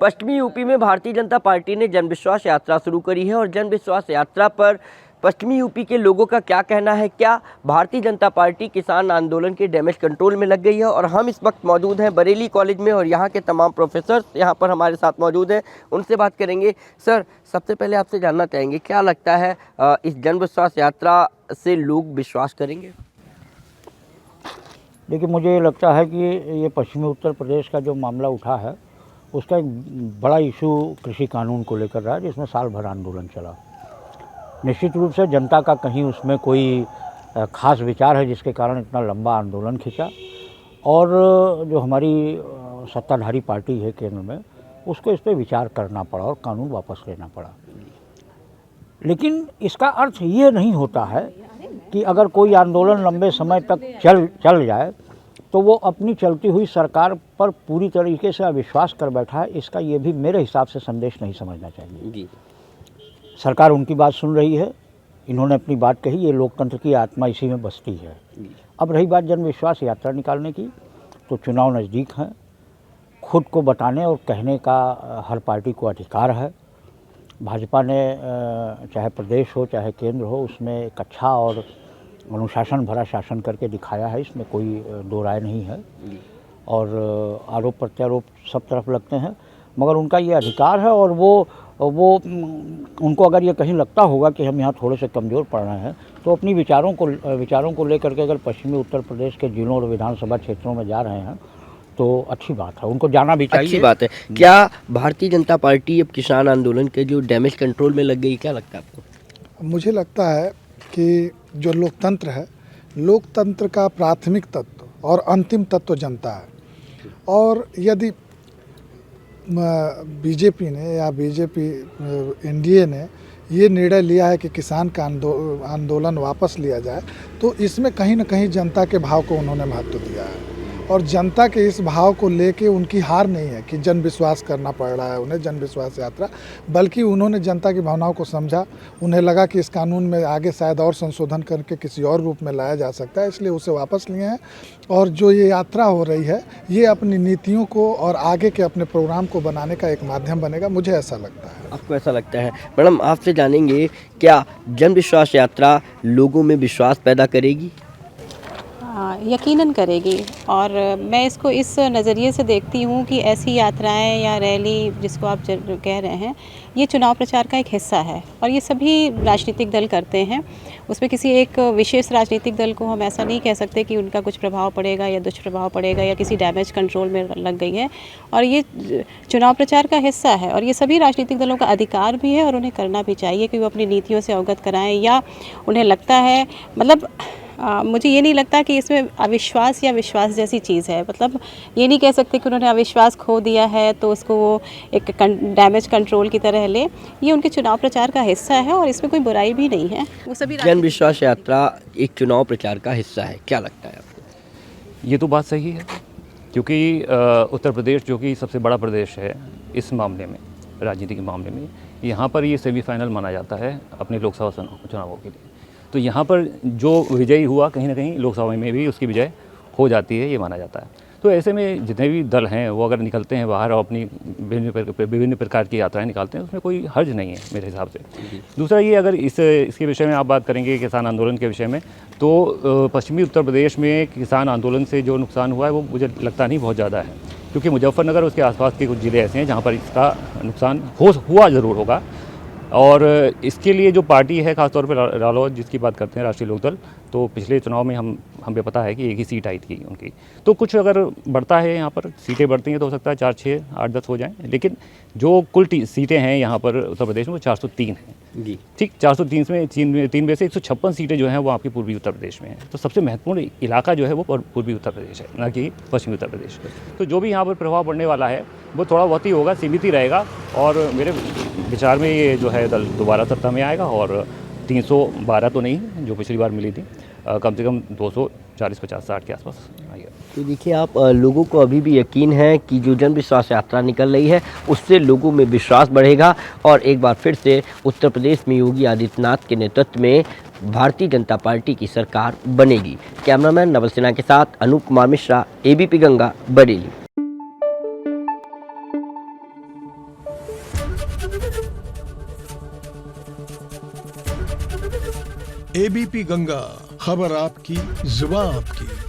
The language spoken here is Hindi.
पश्चिमी यूपी में भारतीय जनता पार्टी ने जन विश्वास यात्रा शुरू करी है और जन विश्वास यात्रा पर पश्चिमी यूपी के लोगों का क्या कहना है। क्या भारतीय जनता पार्टी किसान आंदोलन के डैमेज कंट्रोल में लग गई है। और हम इस वक्त मौजूद हैं बरेली कॉलेज में और यहाँ के तमाम प्रोफेसर यहाँ पर हमारे साथ मौजूद हैं, उनसे बात करेंगे। सर, सबसे पहले आपसे जानना चाहेंगे, क्या लगता है इस जन विश्वास यात्रा से लोग विश्वास करेंगे? देखिए, मुझे ये लगता है कि ये पश्चिमी उत्तर प्रदेश का जो मामला उठा है उसका एक बड़ा इशू कृषि कानून को लेकर रहा है, जिसमें साल भर आंदोलन चला। निश्चित रूप से जनता का कहीं उसमें कोई खास विचार है जिसके कारण इतना लंबा आंदोलन खिंचा, और जो हमारी सत्ताधारी पार्टी है केंद्र में, उसको इस पर विचार करना पड़ा और कानून वापस लेना पड़ा। लेकिन इसका अर्थ ये नहीं होता है कि अगर कोई आंदोलन लंबे समय तक चल जाए तो वो अपनी चलती हुई सरकार पर पूरी तरीके से अविश्वास कर बैठा है। इसका ये भी मेरे हिसाब से संदेश नहीं समझना चाहिए जी। सरकार उनकी बात सुन रही है, इन्होंने अपनी बात कही, ये लोकतंत्र की आत्मा इसी में बसती है। अब रही बात जन विश्वास यात्रा निकालने की, तो चुनाव नज़दीक हैं, खुद को बताने और कहने का हर पार्टी को अधिकार है। भाजपा ने चाहे प्रदेश हो चाहे केंद्र हो, उसमें एक अच्छा और अनुशासन भरा शासन करके दिखाया है, इसमें कोई दो राय नहीं है। और आरोप प्रत्यारोप सब तरफ लगते हैं, मगर उनका ये अधिकार है। और वो उनको अगर ये कहीं लगता होगा कि हम यहाँ थोड़े से कमज़ोर पड़ रहे हैं, तो अपनी विचारों को लेकर के अगर पश्चिमी उत्तर प्रदेश के जिलों और विधानसभा क्षेत्रों में जा रहे हैं तो अच्छी बात है, उनको जाना भी चाहिए। अच्छी बात है। क्या भारतीय जनता पार्टी अब किसान आंदोलन के जो डैमेज कंट्रोल में लग गई, क्या लगता है आपको? मुझे लगता है कि जो लोकतंत्र है, लोकतंत्र का प्राथमिक तत्व और अंतिम तत्व जनता है। और यदि बीजेपी ने या एनडीए ने ये निर्णय लिया है कि किसान का आंदोलन वापस लिया जाए, तो इसमें कहीं ना कहीं जनता के भाव को उन्होंने महत्व दिया है। और जनता के इस भाव को लेके उनकी हार नहीं है कि जन विश्वास करना पड़ रहा है उन्हें, जन विश्वास यात्रा, बल्कि उन्होंने जनता की भावनाओं को समझा। उन्हें लगा कि इस कानून में आगे शायद और संशोधन करके किसी और रूप में लाया जा सकता है, इसलिए उसे वापस लिए हैं। और जो ये यात्रा हो रही है, ये अपनी नीतियों को और आगे के अपने प्रोग्राम को बनाने का एक माध्यम बनेगा, मुझे ऐसा लगता है। आपको ऐसा लगता है? मैडम, आपसे जानेंगे, क्या जन विश्वास यात्रा लोगों में विश्वास पैदा करेगी? यकीनन करेगी। और मैं इसको इस नज़रिए से देखती हूँ कि ऐसी यात्राएं या रैली जिसको आप कह रहे हैं, ये चुनाव प्रचार का एक हिस्सा है और ये सभी राजनीतिक दल करते हैं। उसमें किसी एक विशेष राजनीतिक दल को हम ऐसा नहीं कह सकते कि उनका कुछ प्रभाव पड़ेगा या दुष्प्रभाव पड़ेगा या किसी डैमेज कंट्रोल में लग गई है। और ये चुनाव प्रचार का हिस्सा है और ये सभी राजनीतिक दलों का अधिकार भी है और उन्हें करना भी चाहिए कि वो अपनी नीतियों से अवगत कराएं, या उन्हें लगता है, मतलब मुझे ये नहीं लगता कि इसमें अविश्वास या विश्वास जैसी चीज़ है। मतलब ये नहीं कह सकते कि उन्होंने अविश्वास खो दिया है तो उसको वो एक डैमेज कंट्रोल की तरह ले। ये उनके चुनाव प्रचार का हिस्सा है और इसमें कोई बुराई भी नहीं है। वो सभी जन विश्वास यात्रा एक चुनाव प्रचार का हिस्सा है, क्या लगता है आपको? ये तो बात सही है, क्योंकि उत्तर प्रदेश जो कि सबसे बड़ा प्रदेश है इस मामले में, राजनीति के मामले में, यहाँ पर ये सेमीफाइनल माना जाता है अपने लोकसभा चुनावों के लिए। तो यहाँ पर जो विजयी हुआ, कहीं ना कहीं लोकसभा में भी उसकी विजय हो जाती है, ये माना जाता है। तो ऐसे में जितने भी दल हैं वो अगर निकलते हैं बाहर और अपनी विभिन्न प्रकार की यात्राएं निकालते हैं, उसमें कोई हर्ज नहीं है मेरे हिसाब से। दूसरा ये, अगर इसके विषय में आप बात करेंगे किसान आंदोलन के विषय में, तो पश्चिमी उत्तर प्रदेश में किसान आंदोलन से जो नुकसान हुआ है वो मुझे लगता नहीं बहुत ज़्यादा है, क्योंकि मुजफ्फरनगर उसके आसपास के कुछ ज़िले ऐसे हैं जहाँ पर इसका नुकसान हुआ ज़रूर होगा। और इसके लिए जो पार्टी है, खासतौर पर रालोद जिसकी बात करते हैं, राष्ट्रीय लोकदल, तो पिछले चुनाव में हमें पता है कि एक ही सीट आई थी उनकी। तो कुछ अगर बढ़ता है, यहाँ पर सीटें बढ़ती हैं तो हो सकता है 4, 6, 8, 10 हो जाएं, लेकिन जो कुल सीटें हैं यहाँ पर उत्तर प्रदेश में वो 403 हैं जी। ठीक, 403 में 3 में से 156 सीटें जो हैं वो आपकी पूर्वी उत्तर प्रदेश में हैं। तो सबसे महत्वपूर्ण इलाका जो है वो पूर्वी उत्तर प्रदेश है, ना कि पश्चिमी उत्तर प्रदेश। तो जो भी यहाँ पर प्रभाव पड़ने वाला है वो थोड़ा बहुत ही होगा, सीमित ही रहेगा। और मेरे विचार में ये जो है दल दोबारा सत्ता में आएगा और 312 तो नहीं जो पिछली बार मिली थी, कम से कम 240, 50, 60 के आसपास आएगा। तो देखिए, आप लोगों को अभी भी यकीन है कि जो जन विश्वास यात्रा निकल रही है उससे लोगों में विश्वास बढ़ेगा और एक बार फिर से उत्तर प्रदेश में योगी आदित्यनाथ के नेतृत्व में भारतीय जनता पार्टी की सरकार बनेगी। कैमरामैन नवल सिन्हा के साथ अनूप कुमार मिश्रा, ABP गंगा, बरेली। एबीपी गंगा, खबर आपकी, जुबान आपकी।